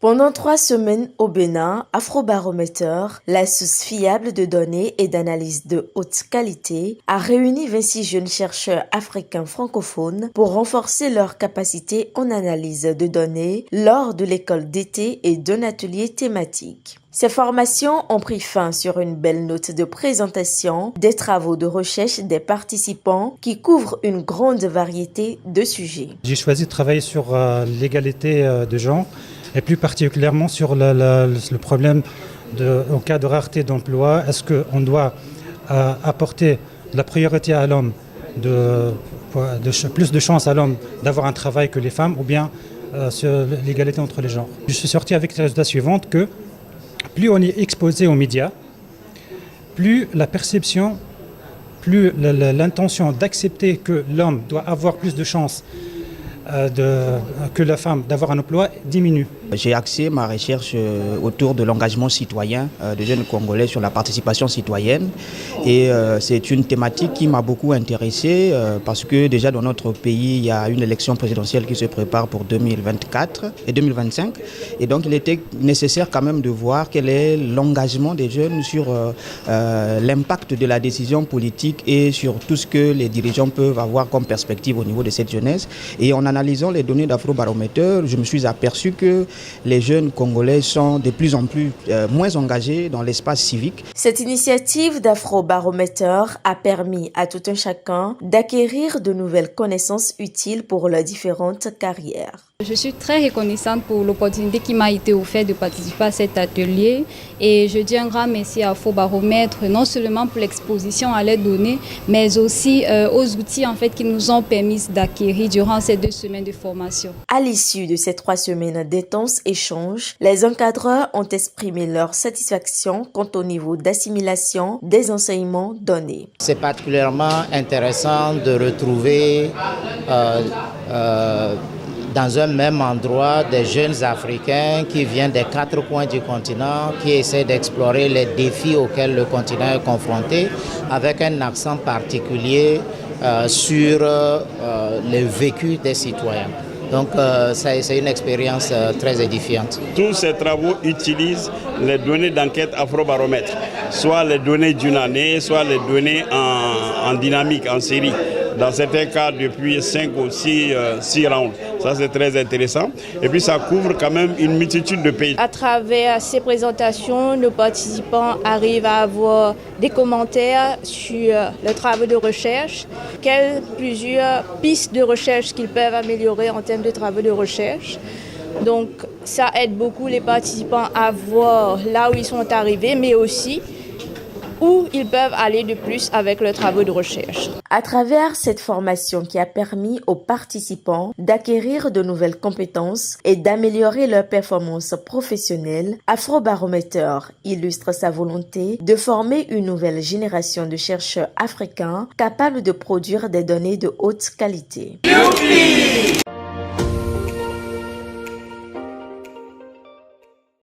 Pendant 3 semaines au Bénin, Afrobaromètre, la source fiable de données et d'analyses de haute qualité, a réuni 26 jeunes chercheurs africains francophones pour renforcer leur capacité en analyse de données lors de l'école d'été et d'un atelier thématique. Ces formations ont pris fin sur une belle note de présentation des travaux de recherche des participants qui couvrent une grande variété de sujets. J'ai choisi de travailler sur l'égalité de genre et plus particulièrement sur le problème en cas de rareté d'emploi. Est-ce qu'on doit apporter la priorité à l'homme, plus de chance à l'homme d'avoir un travail que les femmes, ou bien sur l'égalité entre les genres? Je suis sorti avec le résultat suivant que plus on est exposé aux médias, plus la perception, plus l'intention d'accepter que l'homme doit avoir plus de chances que la femme d'avoir un emploi diminue. J'ai axé ma recherche autour de l'engagement citoyen des jeunes Congolais sur la participation citoyenne et c'est une thématique qui m'a beaucoup intéressé parce que déjà dans notre pays il y a une élection présidentielle qui se prépare pour 2024 et 2025 et donc il était nécessaire quand même de voir quel est l'engagement des jeunes sur l'impact de la décision politique et sur tout ce que les dirigeants peuvent avoir comme perspective au niveau de cette jeunesse. Et en analysant les données d'Afrobaromètre, je me suis aperçu que les jeunes Congolais sont de plus en plus moins engagés dans l'espace civique. Cette initiative d'Afrobaromètre a permis à tout un chacun d'acquérir de nouvelles connaissances utiles pour leurs différentes carrières. Je suis très reconnaissante pour l'opportunité qui m'a été offerte de participer à cet atelier et je dis un grand merci à Afrobaromètre, non seulement pour l'exposition à leurs données, mais aussi aux outils qui nous ont permis d'acquérir durant ces 2 semaines de formation. À l'issue de ces 3 semaines d'intenses échanges, les encadreurs ont exprimé leur satisfaction quant au niveau d'assimilation des enseignements donnés. C'est particulièrement intéressant de retrouver dans un même endroit des jeunes Africains qui viennent des 4 coins du continent, qui essaient d'explorer les défis auxquels le continent est confronté, avec un accent particulier sur le vécu des citoyens. Donc c'est une expérience très édifiante. Tous ces travaux utilisent les données d'enquête Afrobaromètre, soit les données d'une année, soit les données en dynamique, en série. Dans certains cas, depuis 5 ou 6 rounds. Ça, c'est très intéressant. Et puis, ça couvre quand même une multitude de pays. À travers ces présentations, nos participants arrivent à avoir des commentaires sur le travail de recherche, plusieurs pistes de recherche qu'ils peuvent améliorer en termes de travaux de recherche. Donc, ça aide beaucoup les participants à voir là où ils sont arrivés, mais aussi où ils peuvent aller de plus avec leurs travaux de recherche. À travers cette formation qui a permis aux participants d'acquérir de nouvelles compétences et d'améliorer leurs performances professionnelles, Afrobaromètre illustre sa volonté de former une nouvelle génération de chercheurs africains capables de produire des données de haute qualité. Youpi!